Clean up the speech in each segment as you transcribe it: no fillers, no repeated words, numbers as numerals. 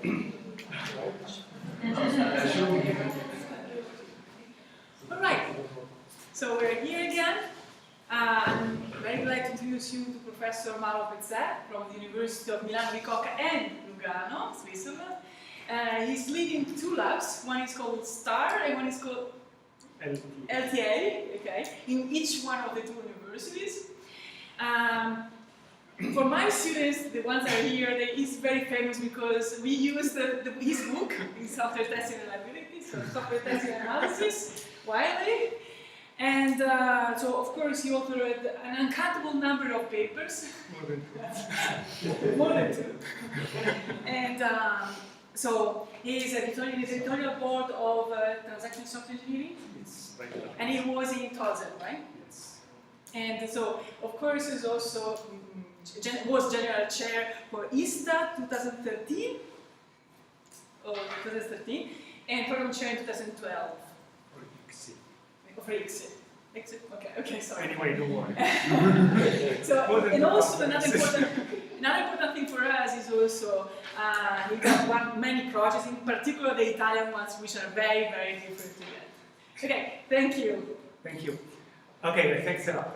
All right, so we're here again. I'm very glad to introduce you to Professor Mauro Pezzè from the University of Milano Bicocca and Lugano, Switzerland. He's leading two labs. One is called STAR and one is called LTA, okay, in each one of the two universities. For my students, the ones that are here, he's very famous because we use his book in software testing and reliability, so software testing analysis, widely. And so, of course, he authored an uncountable number of papers. More than two. More than two. And so he is in the editorial board of Transaction Software Engineering. Yes, right. And he was in Tozen, right? Yes. And so, of course, he's also was general chair for ISTA 2013, and program chair in 2012. For ICSI. Okay, sorry. Anyway, don't worry. So, and also another important thing for us is also he got many projects, in particular the Italian ones, which are very, very different to get. Okay, thank you. Thank you. Okay, thanks a lot.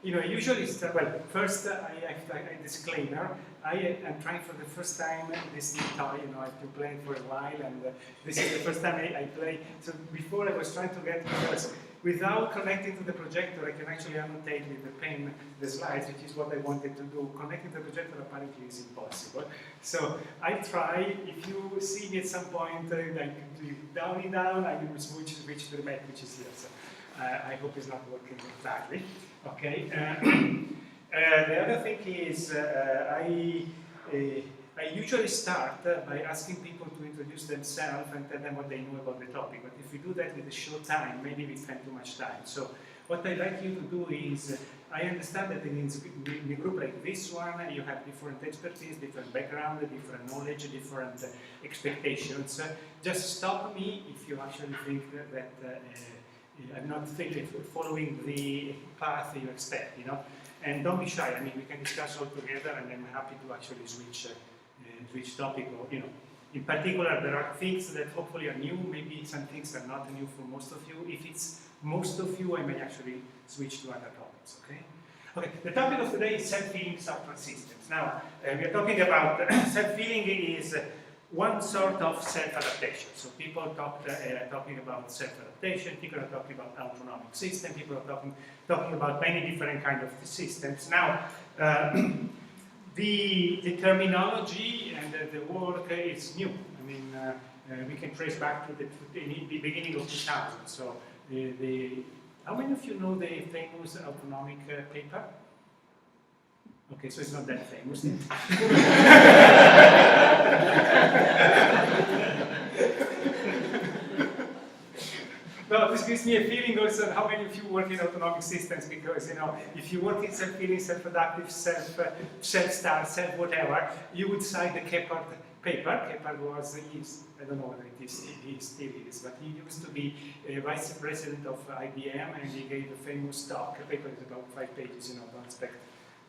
Usually start, well, first I have a disclaimer. I am trying for the first time this new toy, I've been playing for a while, and this is the first time I play. So before I was trying to get because without connecting to the projector, I can actually annotate with the pen the slides, which is what I wanted to do. Connecting to the projector apparently is impossible. So I try, if you see me at some point, like down, I will switch to the back, which is here. So I hope it's not working exactly. Okay. The other thing is I usually start by asking people to introduce themselves and tell them what they know about the topic. But if we do that with a short time, maybe we spend too much time. So what I'd like you to do is, I understand that in a group like this one, you have different expertise, different background, different knowledge, different expectations. Just stop me if you actually think that I'm not following the path you expect, And don't be shy. I mean, we can discuss all together, and I'm happy to actually switch topic. Or, in particular, there are things that hopefully are new. Maybe some things are not new for most of you. If it's most of you, I may actually switch to other topics. Okay. Okay. The topic of today is self-healing software systems. Now, we are talking about self-healing is one sort of self-adaptation. So people talking about self-adaptation, people are talking about autonomic system, people are talking about many different kinds of systems. Now, the terminology and the work is new. I mean, we can trace back to the beginning of 2000. So, how many of you know the famous autonomic paper? Okay, so it's not that famous. Well, this gives me a feeling also how many of you work in autonomic systems, because if you work in self-healing, self-adaptive, self-start, self-whatever, you would cite the Kephart paper. Kephart I don't know whether he still is, but he used to be vice president of IBM, and he gave a famous talk. The paper is about 5 pages, don't expect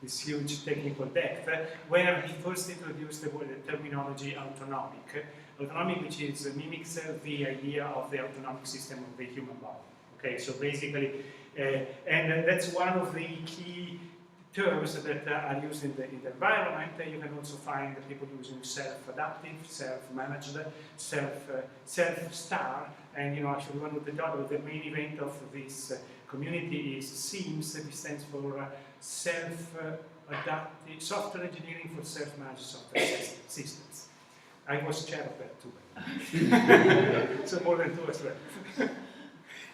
this huge technical depth, where he first introduced the terminology autonomic. Autonomic, which mimics the idea of the autonomic system of the human body. Okay, so basically, and that's one of the key terms that are used in the environment. You can also find people using self-adaptive, self-managed, self-star, and actually one of the main event of this community is SEAMS. It stands for self-adaptive software engineering for self-managed software systems. I was chair of that too. So more than two as well.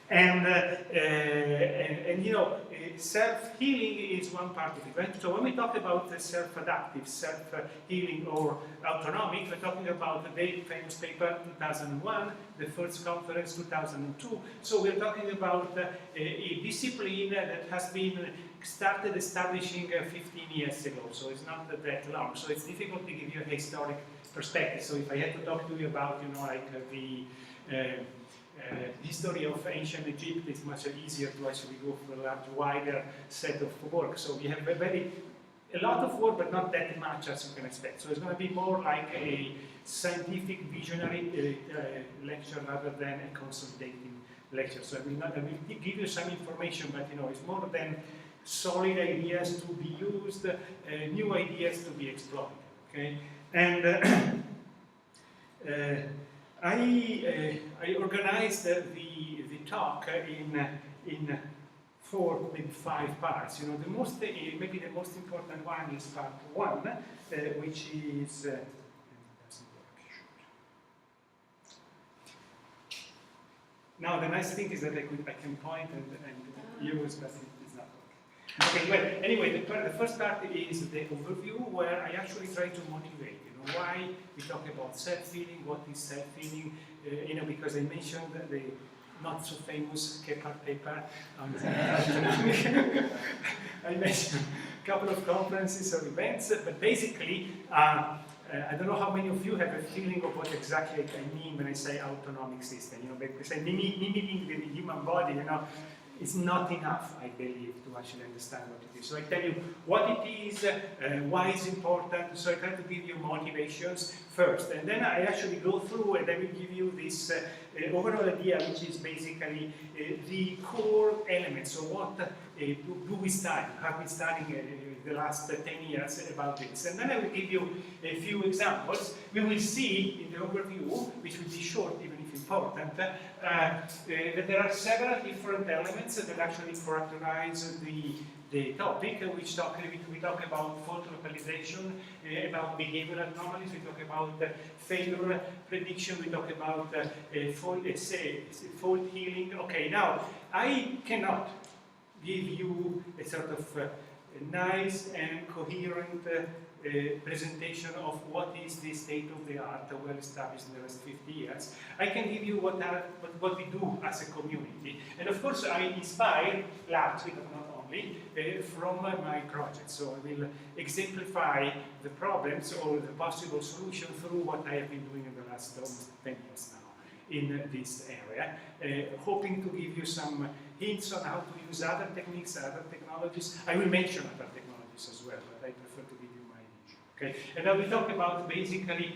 And self-healing is one part of it, right? So when we talk about self-adaptive, self-healing, or autonomic, we're talking about the very famous paper 2001, the first conference 2002. So we're talking about a discipline that has been started establishing 15 years ago. So it's not that long. So it's difficult to give you a historic perspective. So if I had to talk to you about, the history of ancient Egypt, it's much easier to actually go for a large, wider set of work. So we have a very a lot of work, but not that much as you can expect. So it's going to be more like a scientific visionary lecture rather than a consolidating lecture. So I will give you some information, but it's more than solid ideas to be used, new ideas to be explored. Okay, and I organized the talk in 4, maybe 5 parts. The most, maybe the most important one is part 1, which is. Now the nice thing is that I can point and use, but it's not working. Okay, well, anyway, the first part is the overview, where I actually try to motivate. Why we talk about self-healing, what is self-healing, because I mentioned the not so famous Kephart paper on I mentioned a couple of conferences or events, but basically, I don't know how many of you have a feeling of what exactly I mean when I say autonomic system. Because I mimicking the human body, it's not enough, I believe, to actually understand what it is. So I tell you what it is, why it's important, so I try to give you motivations first. And then I actually go through and I will give you this overall idea, which is basically the core elements. So what do we study? Have been studying the last 10 years about this. And then I will give you a few examples. We will see in the overview, which will be short even if important, that there are several different elements that actually characterize the topic. We talk about fault localization, about behavioral anomalies, we talk about failure prediction, we talk about fault healing. Okay, now I cannot give you a sort of nice and coherent presentation of what is the state of the art well established in the last 50 years. I can give you what we do as a community. And of course I inspire largely, but not only, from my project. So I will exemplify the problems or the possible solution through what I have been doing in the last almost 10 years now in this area, hoping to give you some hints on how to use other techniques, other technologies. I will mention other technologies as well, but I prefer to give you my niche. Okay? And now we talk about basically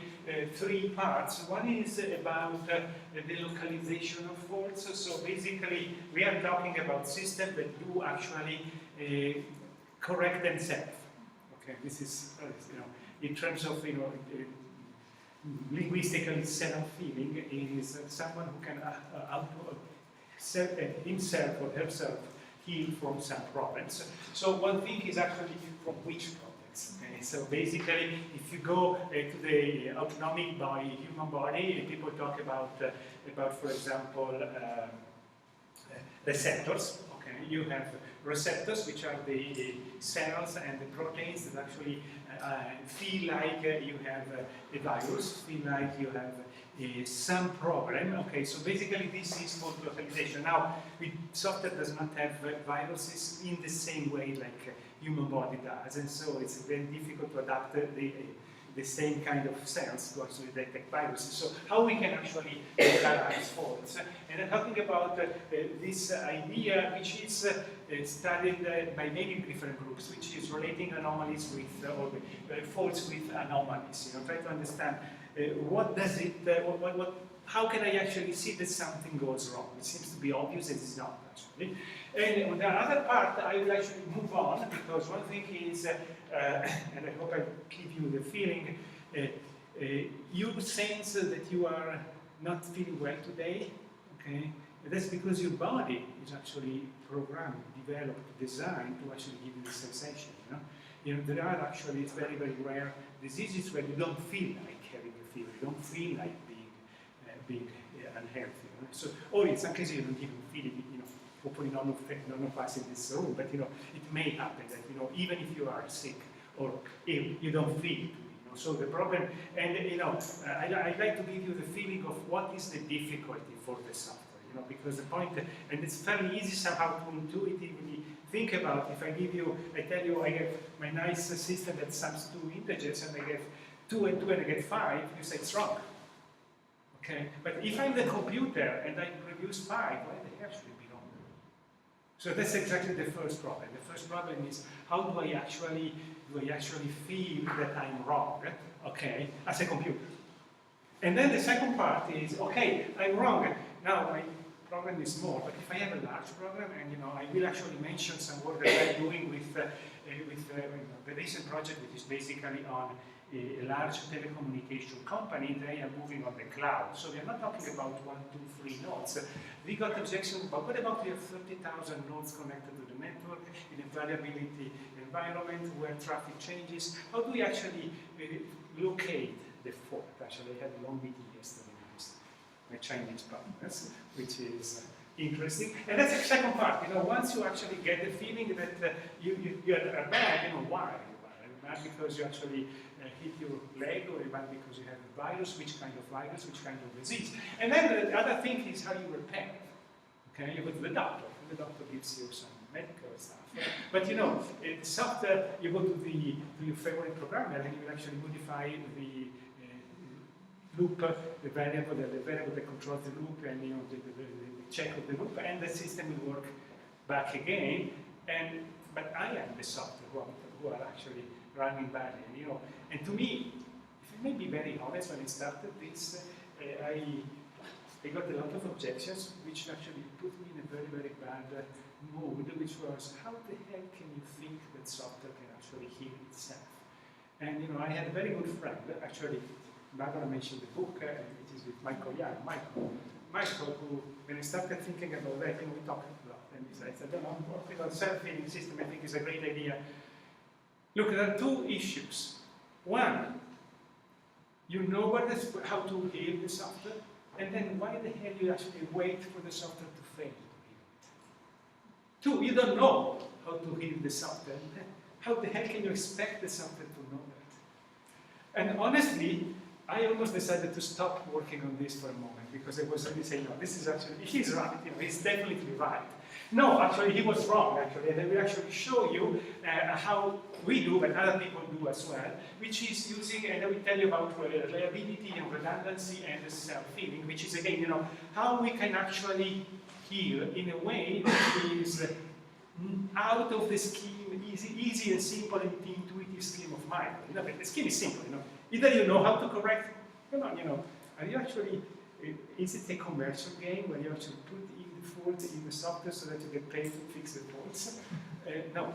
3 parts. One is about the localization of faults. So basically, we are talking about systems that do actually correct themselves. Okay, this is in terms of linguistically self-healing is someone who can himself or herself heal from some problems. So one thing is actually from which problems. Okay? So basically, if you go to the autonomic human body, people talk about for example, receptors. Okay, you have receptors, which are the cells and the proteins that actually feel like you have a virus, feel like you have some problem. Okay, so basically this is fault localization. Now, software does not have viruses in the same way like human body does, and so it's very difficult to adapt the same kind of cells to actually detect viruses. So how we can actually localize faults? And I'm talking about this idea, which is studied by many different groups, which is relating anomalies with, or faults with anomalies. Try to understand what does it, how can I actually see that something goes wrong? It seems to be obvious, and it's not actually. And on the other part, I will actually move on, because one thing is, and I hope I give you the feeling, you sense that you are not feeling well today, okay? And that's because your body is actually programmed, developed, designed to actually give you the sensation, there are actually, it's very, very rare diseases where you don't feel like having a fever, you don't feel like being unhealthy. So, or in some cases you don't even feel it, hopefully none of us in this room, but it may happen that even if you are sick or ill, you don't feel it. So the problem, and I'd like to give you the feeling of what is the difficulty for the software, because the point, and it's fairly easy somehow to intuitively think about. If I tell you I have my nice system that sums 2 integers, and I get 2 and 2 and I get 5, you say it's wrong. Okay, but if I'm the computer and I produce 5, why the hell should it be wrong? So that's exactly the first problem. The first problem is how do I actually feel that I'm wrong, okay, as a computer? And then the second part is, okay, I'm wrong. Now my program is small, but if I have a large program, and I will actually mention some work that I'm doing with the recent project, which is basically on a large telecommunication company. They are moving on the cloud. So we are not talking about 1, 2, 3 nodes. We got objections about what about we have 30,000 nodes connected to the network in a variability environment where traffic changes. How do we actually locate the fault? Actually, I had a long meeting yesterday with my Chinese partners, which is interesting. And that's the second part. Once you actually get the feeling that you are bad, why are you bad? Are you bad because you actually hit your leg, or are you bad because you have a virus? Which kind of virus? Which kind of disease? And then the other thing is how you repair. Okay, you go to the doctor. And the doctor gives you some medical stuff. But the software, you go to your favorite programmer, and you actually modify the loop, the variable that controls the loop, and the check of the loop, and the system will work back again. But I am the software who are actually running badly. And to me, if I may be very honest, when I started this, I got a lot of objections, which actually put me in a very, very bad mood, which was, how the hell can you think that software can actually heal itself? And I had a very good friend, actually, Barbara mentioned the book, it is with Michael Young. Michael, who, when I started thinking about that, we talked a lot, and he said, working on self-healing system, I think is a great idea. Look, there are two issues. One, you know how to heal the software, and then why the hell you actually wait for the software to fail to heal it? Two, you don't know how to heal the software. How the hell can you expect the software to know that? And honestly, I almost decided to stop working on this for a moment, because I was really saying, no, this is actually, he's right, he's definitely right. No, actually, he was wrong, actually, and I will actually show you how we do, but other people do as well, which is using, and I will tell you about reliability and redundancy and self-healing, which is, again, how we can actually heal in a way that is out of the scheme, easy and simple and intuitive scheme of mind. The scheme is simple, Either you know how to correct, are you actually, is it a commercial game where you actually put in the fault in the software so that you get paid to fix the faults? No.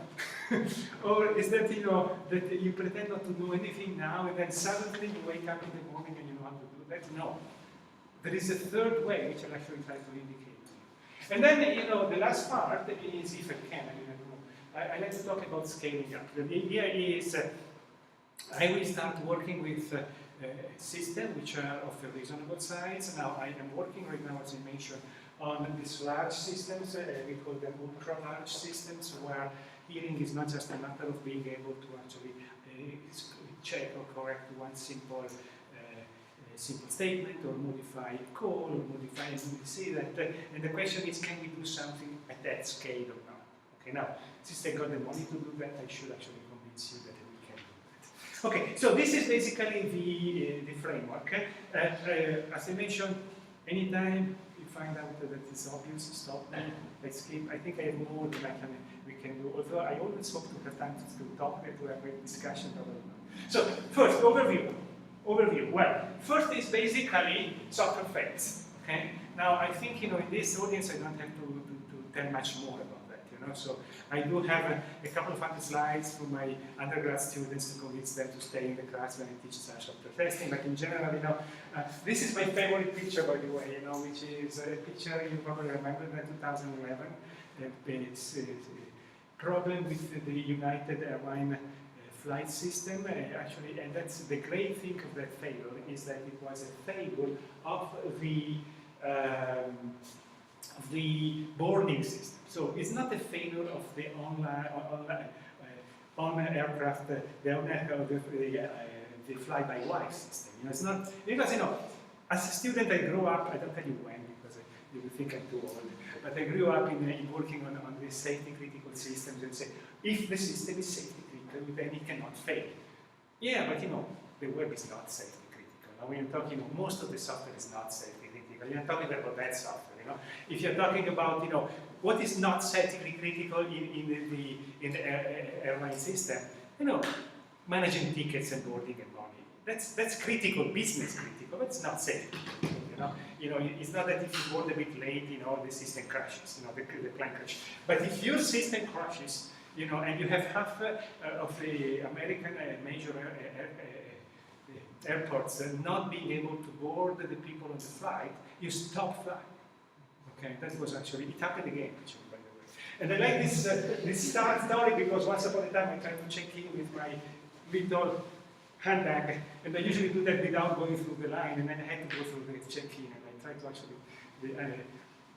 Or is that, that you pretend not to do anything now, and then suddenly you wake up in the morning and you know how to do that? No. There is a third way, which I'll actually try to indicate to you. And then, the last part is, if I can, I like to talk about scaling up. The idea is, I will start working with systems which are of a reasonable size. Now, I am working right now, as I mentioned, on these large systems. We call them ultra-large systems, where healing is not just a matter of being able to actually check or correct one simple statement, or modify a call, or modify and see that. And the question is, can we do something at that scale or not? Okay, now, since I got the money to do that, I should actually convince you that we can do that. Okay, so this is basically the framework. As I mentioned, anytime you find out that it's obvious, stop me, let's skip. I think I have more than we can do. Although I always hope to have time to talk and to have a discussion. So, first, overview. Well, first is basically software fails. Okay. Now, I think in this audience, I don't have to tell much more about that. So I do have a couple of other slides for my undergrad students to convince them to stay in the class when I teach software testing. But in general, this is my favorite picture, by the way. Which is a picture you probably remember in 2011. It's a problem with the United Airlines flight system, actually, and that's the great thing of that failure, is that it was a failure of the boarding system. So it's not a failure of the on-aircraft, the fly-by-wire system. It's not, because as a student I grew up, I don't tell you when, because you will think I'm too old, but I grew up in working on these safety critical systems, and say, if the system is safety critical, then it cannot fail. Yeah, but the web is not safety critical. Now we're talking, most of the software is not safety critical. You're talking about that software. If you're talking about, what is not safety critical in the airline system, managing tickets and boarding and money. That's critical, business critical. It's not safety. It's not that if you board a bit late, the system crashes, the plane crashes. But if your system crashes, and you have half of the American major airports not being able to board the people on the flight, you stop flight. Okay, that was actually, it happened again, actually, by the way. And I like this story because once upon a time I tried to check in with my little handbag, and I usually do that without going through the line, and then I had to go through the check-in, and I tried to actually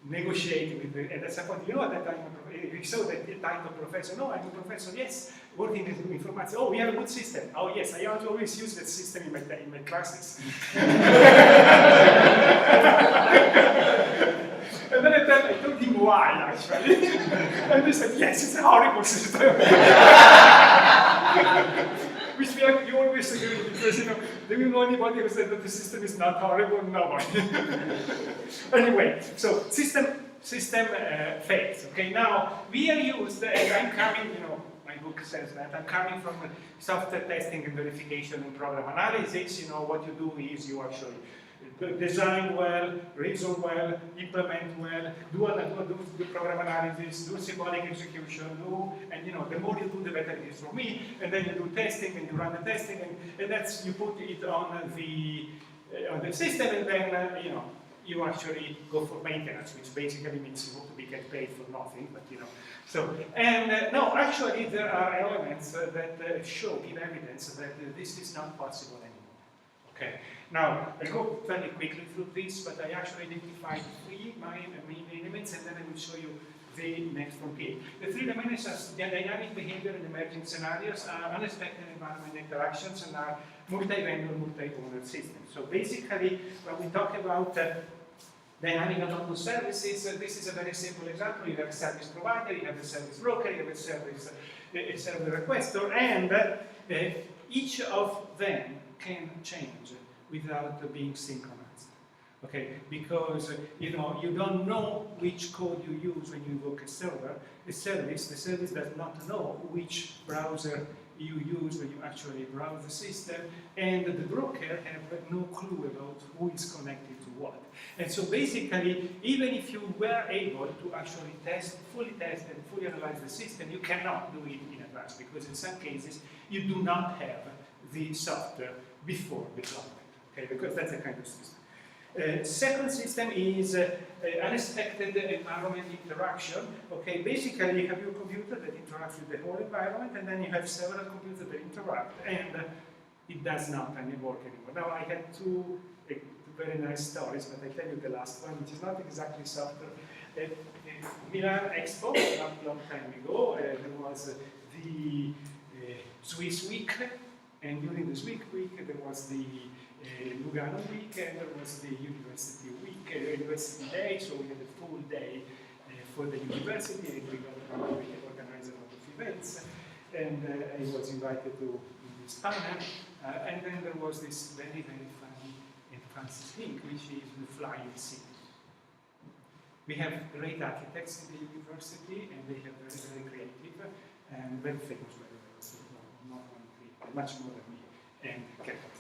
negotiate with the, and at some point, that I'm he saw that title professor. No, I'm a professor, yes, working in informatics. Oh, we have a good system. Oh, yes, I always use that system in my classes. And then I told him why, actually. And he said, yes, it's a horrible system. Which you always agree, because, do you know anybody who said that the system is not horrible? Nobody. Anyway, so system fails. Okay, now we are used, and I'm coming, my book says that, I'm coming from software testing and verification and program analysis. What you do is you actually design well, reason well, implement well, do program analysis, do symbolic execution, and the more you do, the better it is for me. And then you do testing, and you run the testing, and that's, you put it on the system, and then you actually go for maintenance, which basically means you want to get paid for nothing, but So, and no, actually there are elements that give evidence that this is not possible anymore. Okay, now I'll go fairly quickly through this, but I actually identified three main elements, and then I will show you the next frontier. The three elements are the dynamic behavior and emerging scenarios, are unexpected environment interactions, and are multi-vendor, multi-owner systems. So basically, when we talk about dynamic autonomous services, this is a very simple example. You have a service provider, you have a service broker, you have a service requester, and each of them can change without being synchronized. Okay, because you don't know which code you use when you invoke a server. The service does not know which browser you use when you actually browse the system, and the broker have no clue about who is connected to what. And so basically, even if you were able to actually fully test and fully analyze the system, you cannot do it in advance, because in some cases you do not have the software before deployment. Okay, because that's a kind of system. Second system is unexpected environment interaction. Okay, basically you have your computer that interacts with the whole environment, and then you have several computers that interact, and it does not work anymore. Now I had two very nice stories, but I tell you the last one, which is not exactly software. Milan Expo, not a long time ago, there was the Swiss Week, and during the Swiss Week there was the Lugano week, and there was the University week, University Day, so we had a full day for the university, and we organized a lot of events, and I was invited to this panel, and then there was this very, very funny and fancy thing, which is the flying city. We have great architects in the university, and they have very, very creative and very famous, by the way, so not only creative, much more than me, and Kepler.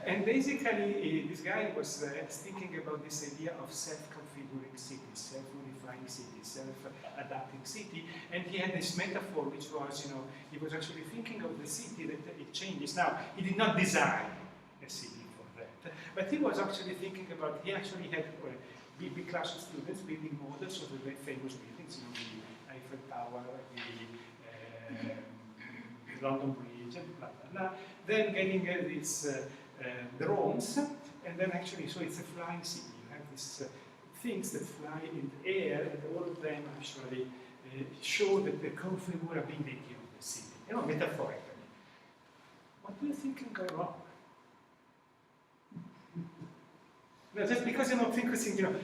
And basically, this guy was thinking about this idea of self-configuring cities, self-modifying cities, self-adapting city, and he had this metaphor, which was, he was actually thinking of the city that it changes. Now, he did not design a city for that, but he was actually thinking about, he actually had a big class of students building models of the very famous buildings, the Eiffel Tower, the London Bridge, and blah, blah, blah. Then getting these drones, and then actually, so it's a flying city. You have these things that fly in the air, and all of them actually show that the configurability of the city, metaphorically. What do you think can go wrong? No, just because you're not thinking,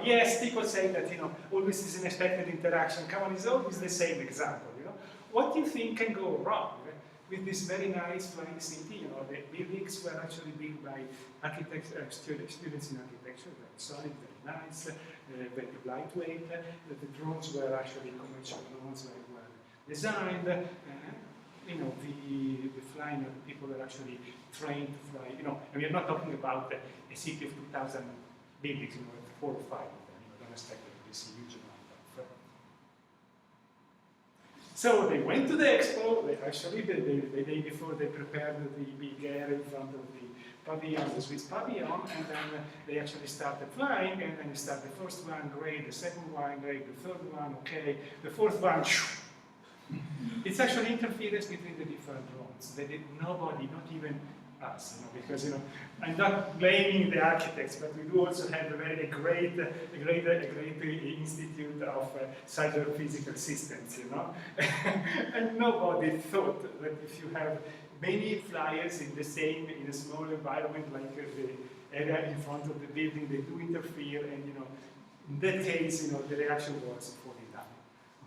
yes, people say that, always is an expected interaction. Come on, it's always the same example, What do you think can go wrong with this very nice flying city? The buildings were actually built by architects, students in architecture, very solid, very nice, very lightweight. The drones were actually commercial drones that were designed. You know, the flying people are actually trained to fly. You know, and we are not talking about a city of 2,000 buildings. You know, 4 or 5 of them. You don't expect there to be a huge amount of. So they went to the expo. Actually, the day before, they prepared the big air in front of the pavilion, the Swiss pavilion, and then they actually started flying. And then you start the first one, great. The second one, great. The third one, okay. The fourth one. It's actually interference between the different drones. Nobody, not even us, you know, because you know, I'm not blaming the architects, but we do also have a great institute of cyber physical systems, you know, and nobody thought that if you have many flyers in a small environment like the area in front of the building, they do interfere, and you know, in that case, you know, the reaction was falling down.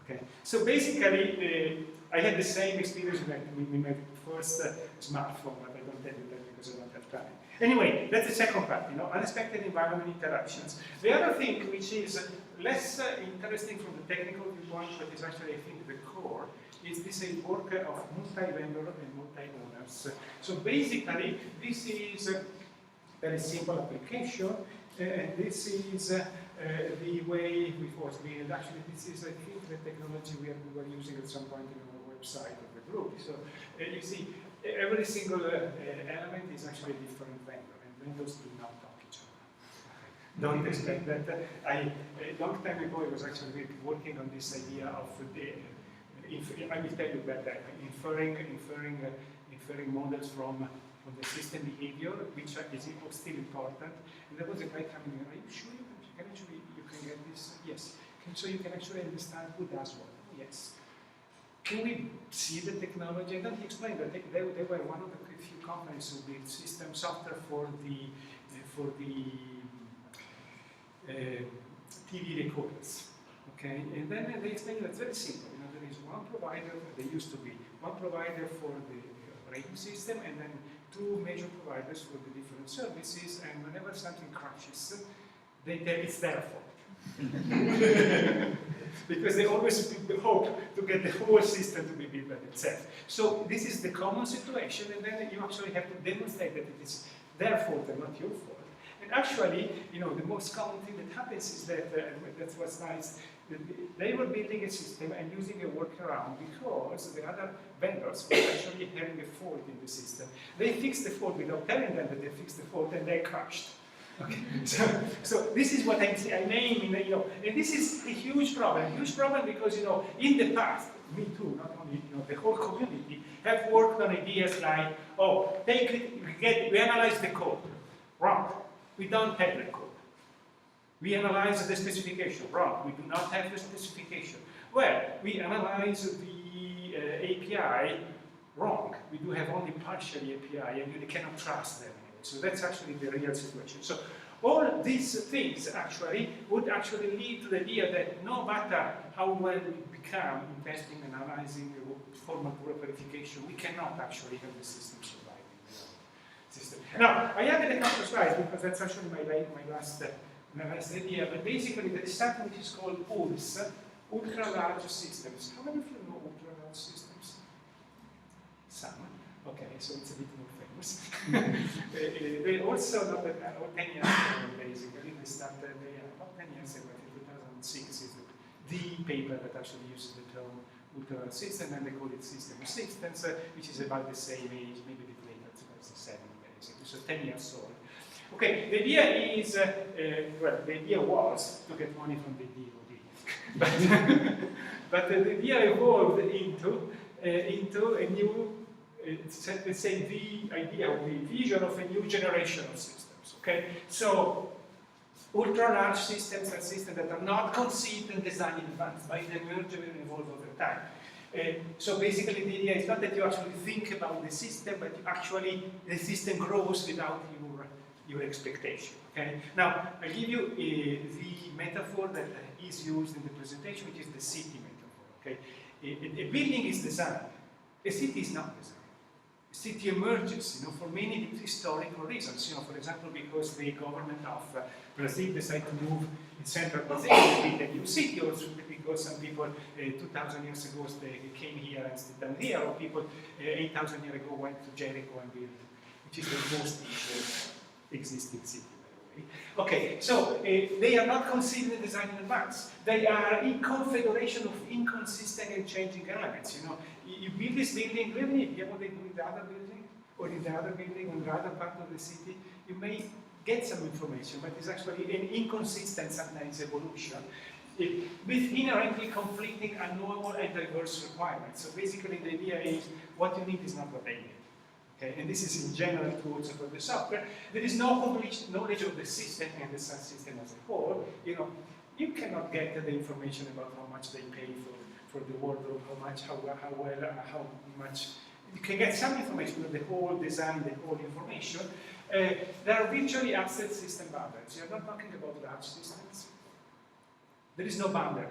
Okay, so basically, I had the same experience with my first smartphone, but I don't tell you that because I don't have time. Anyway, that's the second part, you know, unexpected environment interactions. The other thing, which is less interesting from the technical viewpoint, but is actually, I think, the core, is this work of multi-vendor and multi-owners. So basically, this is a very simple application. This is the way we was built. Actually, this is, I think, the technology we were using at some point in our website of the group. So you see, every single element is actually a different vendor, and vendors do not talk each other. Don't expect that. A long time ago, I was actually working on this idea of I will tell you about that, inferring models from the system behavior, which is still important. And there was a guy coming in, are you sure you can get this? Yes. So you can actually understand who does what? Yes. Can we see the technology? And then he explained that they were one of the few companies who built system software for the TV recorders. Okay, and then they explained that it's very simple. You know, there is one provider. There used to be one provider for the operating system, and then 2 major providers for the different services. And whenever something crashes, they tell it's their fault. Because they always hope to get the whole system to be built by themselves. So this is the common situation, and then you actually have to demonstrate that it is their fault and not your fault. And actually, you know, the most common thing that happens is that, that's what's nice, they were building a system and using a workaround because the other vendors were actually having a fault in the system. They fixed the fault without telling them that they fixed the fault, and they crashed. Okay. So this is what I name, you know, and this is a huge problem because, you know, in the past, me too, not only, you know, the whole community have worked on ideas like, oh, we analyze the code. Wrong. We don't have the code. We analyze the specification. Wrong. We do not have the specification. Well, we analyze the API. Wrong. We do have only partial API, and you cannot trust them. So that's actually the real situation. So all these things actually would actually lead to the idea that no matter how well we become in testing and analyzing formal verification, we cannot actually have the system survive in the system. Now, I added a couple of slides because that's actually my last idea. But basically, there is something which is called ULS, ultra-large systems. How many of you know ultra-large systems? Some. Okay, so it's a bit more famous. They also, not 10 years ago, basically, they started, about 10 years ago, in 2006 is the paper that actually uses the term ultra system, and they call it system of systems, which is about the same age, maybe a bit later, 2007, basically, so 10 years old. Okay, the idea is, well, the idea was to get money from the DoD. but the idea evolved into a new, let's say, the idea or the vision of a new generation of systems. Okay, so ultra-large systems are systems that are not conceived and designed in advance, by the merger and evolve over time. So basically, the idea is not that you actually think about the system, but you actually the system grows without your expectation. Okay. Now I'll give you the metaphor that is used in the presentation, which is the city metaphor. Okay. A building is designed. A city is not designed. city emerges, for many historical reasons. For example, because the government of Brazil decided to move in central Brazil to build a new city, or because some people 2,000 years ago they came here and stayed down here, or people 8,000 years ago went to Jericho and built, which is the most existing city, by the way. Okay, so they are not considered design in advance. They are a confederation of inconsistent and changing elements. You build this building, really, you what they do in the other building, or in the other building, on the other part of the city, you may get some information, but it's actually an inconsistent, sometimes evolution, with inherently conflicting and normal and diverse requirements. So basically the idea is what you need is not what they need. Okay? And this is in general true also for the software. There is no complete knowledge of the system and the subsystem as a whole. You cannot get the information about how much they pay for the wardrobe, how much, how well, how much. You can get some information, but the whole design, the whole information. There are virtually absent system boundaries. You're not talking about large systems. There is no boundary.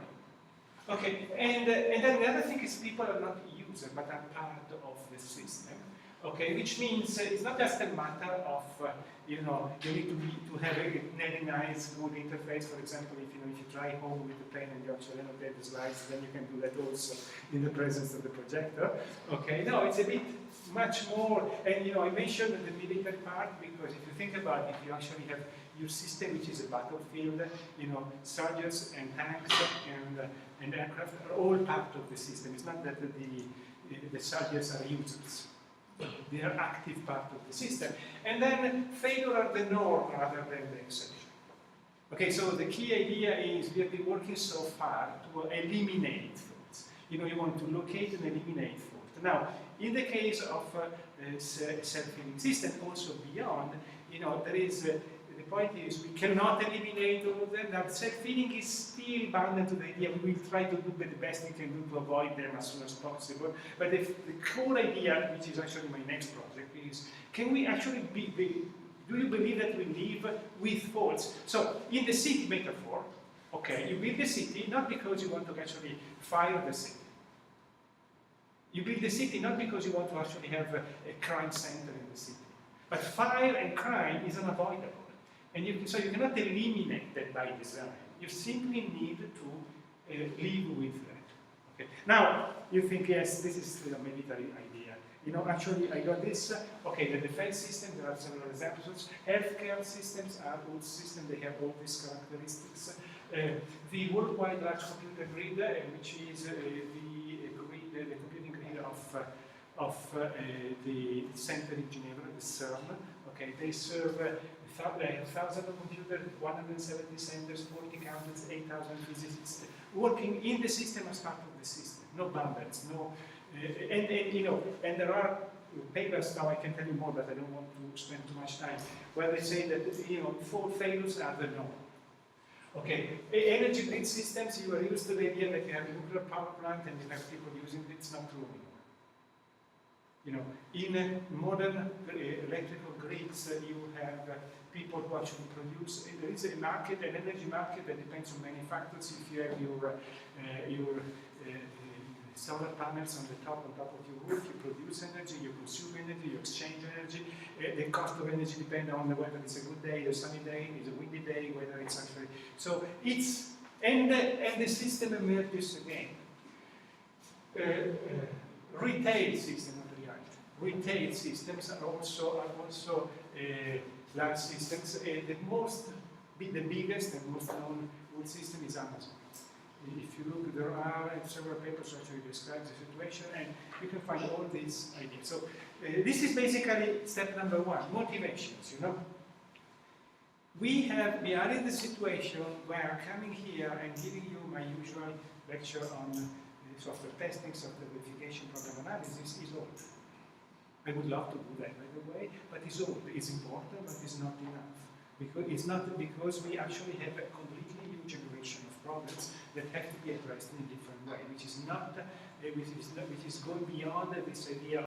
Okay, and then the other thing is people are not users, but are part of the system. Okay, which means it's not just a matter of you need to have a very nice, good interface. For example, if you try home with a pen and you actually annotate the slides, then you can do that also in the presence of the projector. Okay, no, it's a bit much more. And I mentioned the military part because if you think about it, you actually have your system, which is a battlefield. Soldiers and tanks and aircraft are all part of the system. It's not that the soldiers are users. They are active part of the system. And then failure are the norm rather than the exception. Okay, so the key idea is we have been working so far to eliminate faults. You want to locate and eliminate faults. Now, in the case of self-healing system, also beyond, there is the point is we cannot eliminate all of them. Now, self-healing is still bound to the idea we will try to do the best we can do to avoid them as soon as possible. But the core idea, which is actually my next project, is can we actually do you believe that we live with faults? So, in the city metaphor, okay, you build the city not because you want to actually fire the city. You build the city not because you want to actually have a crime center in the city. But fire and crime is unavoidable. And so you cannot eliminate that by design. You simply need to live with that. Okay. Now, you think, yes, this is the military idea. Actually, I got this. Okay, the defense system, there are several examples. Healthcare systems are good systems. They have all these characteristics. The worldwide large computer grid, which is the computing grid of the center in Geneva, the CERN. Okay, they serve thousands of computers, 170 centers, 40 countries, 8,000 physicists working in the system as part of the system. No boundaries, no, and there are papers now. I can tell you more, but I don't want to spend too much time. Where they say that fault failures are the norm. Okay, energy grid systems. You are used to the idea that you have a nuclear power plant and you have people using it. It's not true anymore. In modern electrical grids, you have people who actually produce. There is a market, an energy market that depends on many factors. If you have your solar panels on top of your roof, you produce energy, you consume energy, you exchange energy. The cost of energy depends on whether it's a good day, a sunny day, it's a windy day, whether it's actually. So it's and the system emerges again. Retail system. Retail systems are also large systems. The biggest and most known system is Amazon. If you look, there are several papers actually describe the situation, and you can find all these ideas. So this is basically step number one: motivations. We are in the situation where coming here and giving you my usual lecture on software testing, software verification, program analysis is old. I would love to do that, by the way, but it's old. It's important, but it's not enough. Because we actually have a completely new generation of problems that have to be addressed in a different way, which is going beyond this idea